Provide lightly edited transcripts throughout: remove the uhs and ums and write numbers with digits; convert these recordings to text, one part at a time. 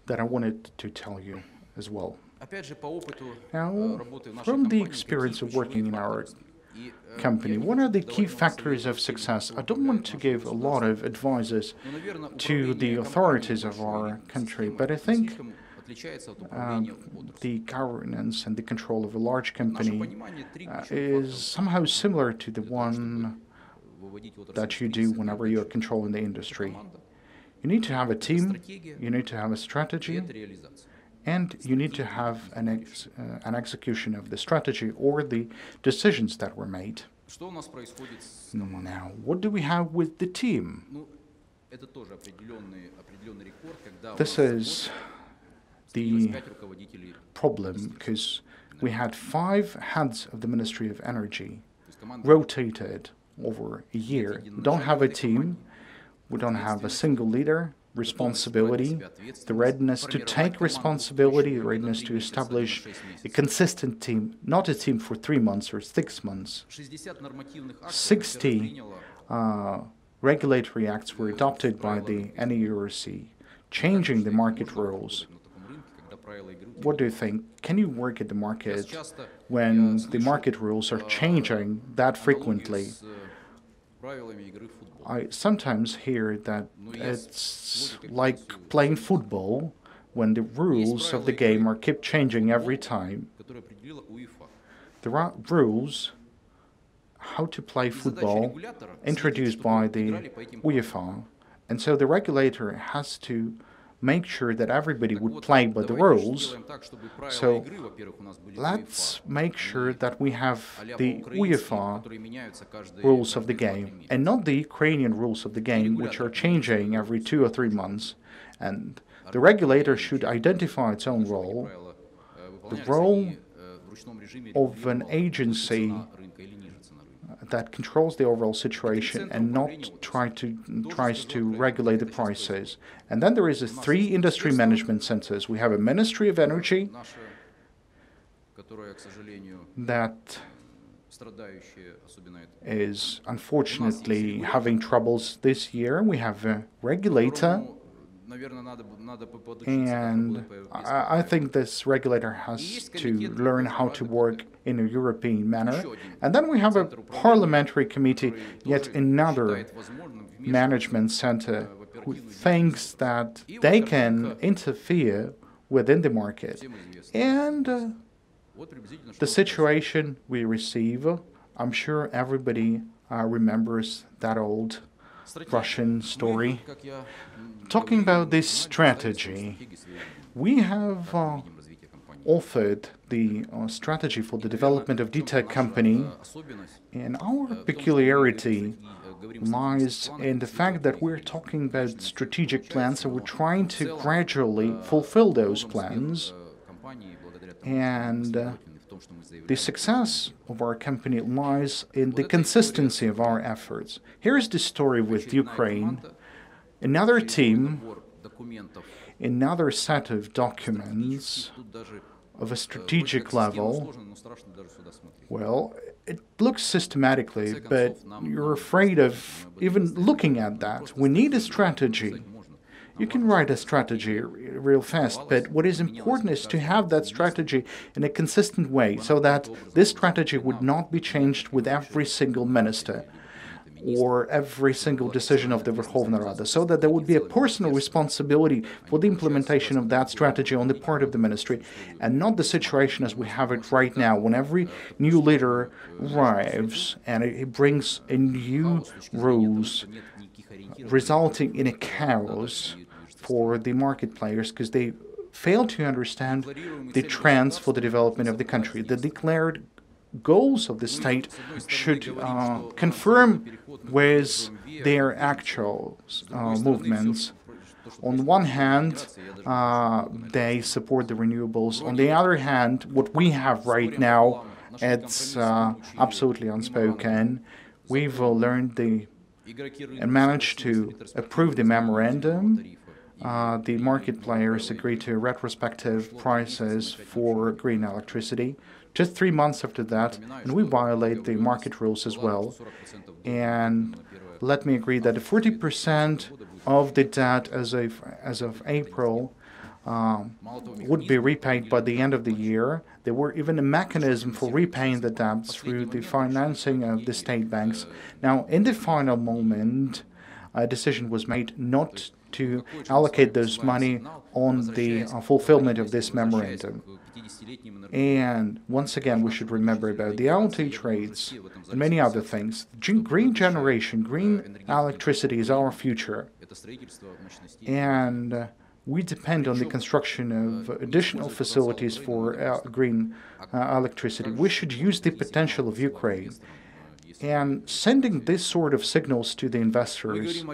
that I wanted to tell you as well. Now, from the experience of working in our company, what are the key factors of success? I don't want to give a lot of advices to the authorities of our country, but I think the governance and the control of a large company is somehow similar to the one that you do whenever you're controlling the industry. You need to have a team, you need to have a strategy, and you need to have an execution of the strategy or the decisions that were made. Now, what do we have with the team? This is the problem, because we had 5 heads of the Ministry of Energy rotated over a year. We don't have a team, we don't have a single leader, responsibility, the readiness to take responsibility, the readiness to establish a consistent team, not a team for 3 months or 6 months. 60 regulatory acts were adopted by the NERC, changing the market rules. What do you think? Can you work at the market when the market rules are changing that frequently? I sometimes hear that it's like playing football when the rules of the game are keep changing every time. There are rules how to play football introduced by the UEFA, and so the regulator has to make sure that everybody would play by the rules. So let's make sure that we have the UEFA rules of the game and not the Ukrainian rules of the game, which are changing every 2 or 3 months. And the regulator should identify its own role, the role of an agency that controls the overall situation and not tries to regulate the prices. And then there is 3 industry management centers. We have a Ministry of Energy that is unfortunately having troubles this year. We have a regulator, and I think this regulator has to learn how to work in a European manner. And then we have a parliamentary committee, yet another management center who thinks that they can interfere within the market. And the situation we receive, I'm sure everybody remembers that old Russian story. Talking about this strategy, we have authored the strategy for the development of DTEK company, and our peculiarity lies in the fact that we're talking about strategic plans, and we're trying to gradually fulfill those plans. And the success of our company lies in the consistency of our efforts. Here's the story with Ukraine. Another team, another set of documents of a strategic level. Well, it looks systematically, but you're afraid of even looking at that. We need a strategy. You can write a strategy real fast, but what is important is to have that strategy in a consistent way, so that this strategy would not be changed with every single minister or every single decision of the Verkhovna Rada, so that there would be a personal responsibility for the implementation of that strategy on the part of the ministry, and not the situation as we have it right now, when every new leader arrives and it brings a new rules, resulting in a chaos for the market players, because they fail to understand the trends for the development of the country. The declared goals of the state should confirm with their actual movements. On one hand, they support the renewables. On the other hand, what we have right now, it's absolutely unspoken. We've learned and managed to approve the memorandum. The market players agreed to retrospective prices for green electricity just 3 months after that, and we violate the market rules as well. And let me agree that 40% of the debt as of April would be repaid by the end of the year. There were even a mechanism for repaying the debts through the financing of the state banks. Now, in the final moment, a decision was made not to allocate this money on the fulfillment of this memorandum. And once again, we should remember about the outage rates and many other things. Green generation, green electricity is our future. And we depend on the construction of additional facilities for green electricity. We should use the potential of Ukraine. And sending this sort of signals to the investors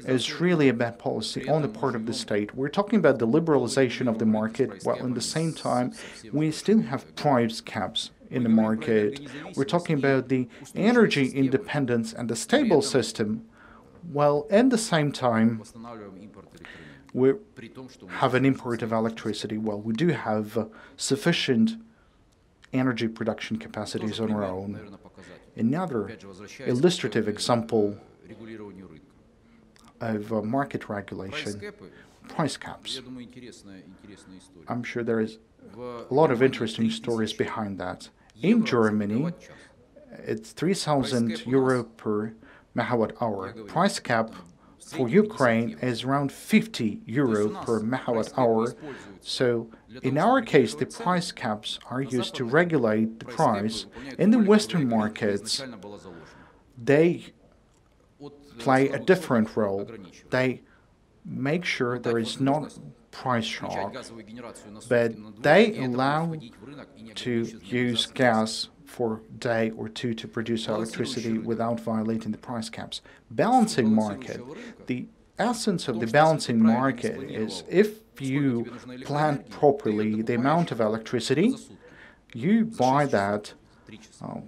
is really a bad policy on the part of the state. We're talking about the liberalization of the market, while at the same time we still have price caps in the market. We're talking about the energy independence and the stable system, while at the same time we have an import of electricity. Well, we do have sufficient energy production capacities on our own. Another illustrative example of market regulation, price caps. I'm sure there is a lot of interesting stories behind that. In Germany, it's 3,000 euro per megawatt hour. Price cap for Ukraine is around 50 euro per megawatt hour. So in our case, the price caps are used to regulate the price. In the Western markets, they play a different role. They make sure there is not price shock, but they allow to use gas for a day or two to produce electricity without violating the price caps. Balancing market. The essence of the balancing market is if you plan properly the amount of electricity, you buy that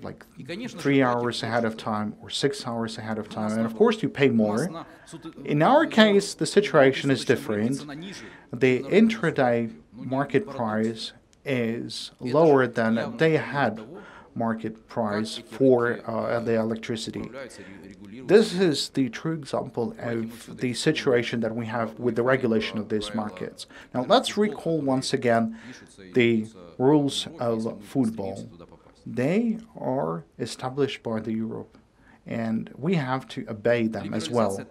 like 3 hours ahead of time or 6 hours ahead of time, and of course you pay more. In our case, the situation is different. The intraday market price is lower than a day ahead market price for the electricity. This is the true example of the situation that we have with the regulation of these markets. Now let's recall once again the rules of football. They are established by the Europe, and we have to obey them as well.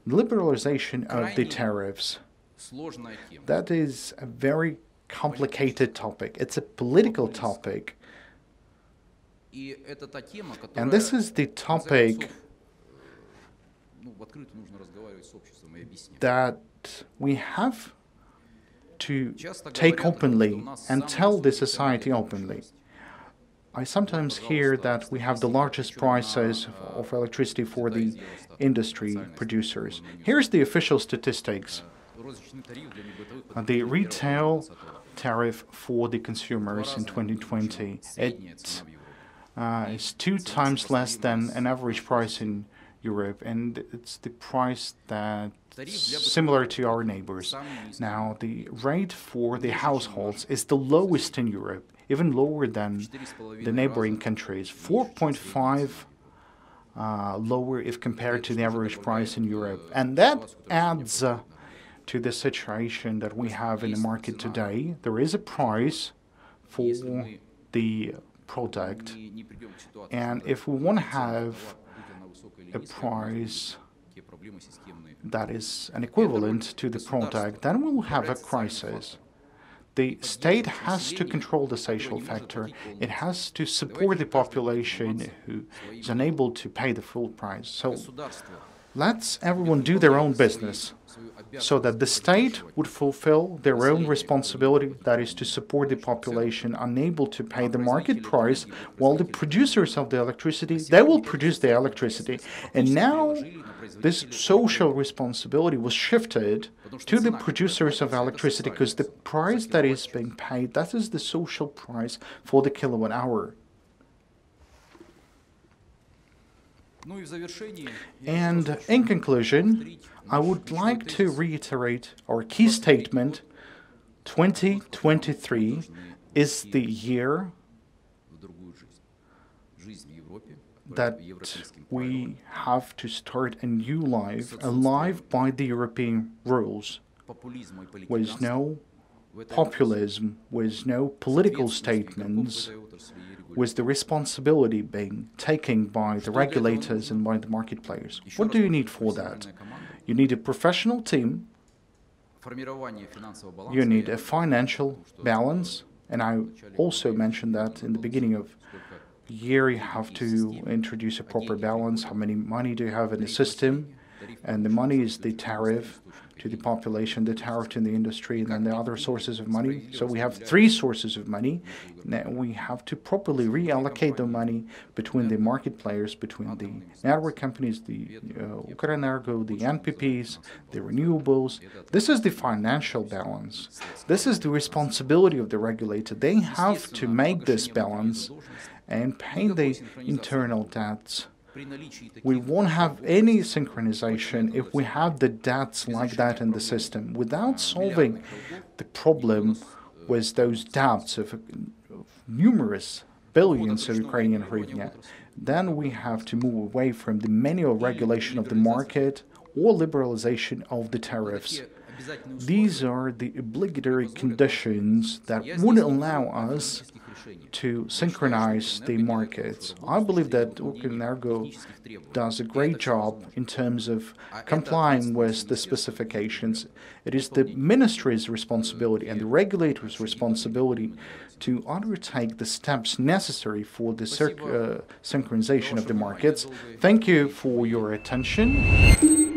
Liberalization of the tariffs. That is a very complicated topic. It's a political topic. And this is the topic that we have to take openly and tell the society openly. I sometimes hear that we have the largest prices of electricity for the industry producers. Here's the official statistics. The retail tariff for the consumers in 2020, it's 2 times less than an average price in Europe, and it's the price that's similar to our neighbors. Now, the rate for the households is the lowest in Europe, even lower than the neighboring countries, 4.5 lower if compared to the average price in Europe. And that adds to the situation that we have in the market today. There is a price for the product, and if we want to have a price that is an equivalent to the product, then we'll have a crisis. The state has to control the social factor. It has to support the population who is unable to pay the full price. So let's everyone do their own business, so that the state would fulfill their own responsibility, that is to support the population unable to pay the market price, while the producers of the electricity, they will produce the electricity. And now this social responsibility was shifted to the producers of electricity, because the price that is being paid, that is the social price for the kilowatt hour. And in conclusion, I would like to reiterate our key statement. 2023 is the year that we have to start a new life, a life by the European rules, with no populism, with no political statements, with the responsibility being taken by the regulators and by the market players. What do you need for that? You need a professional team, you need a financial balance, and I also mentioned that in the beginning of the year you have to introduce a proper balance. How many money do you have in the system? And the money is the tariff to the population, the tariff to the industry, and then the other sources of money. So we have three sources of money. Now we have to properly reallocate the money between the market players, between the network companies, the Ukrenergo, the NPPs, the renewables. This is the financial balance. This is the responsibility of the regulator. They have to make this balance and pay the internal debts. We won't have any synchronization if we have the debts like that in the system. Without solving the problem with those debts of numerous billions of Ukrainian hryvnia, then we have to move away from the manual regulation of the market or liberalization of the tariffs. These are the obligatory conditions that would allow us to synchronize the markets. I believe that Ukrenergo does a great job in terms of complying with the specifications. It is the ministry's responsibility and the regulator's responsibility to undertake the steps necessary for the synchronization of the markets. Thank you for your attention.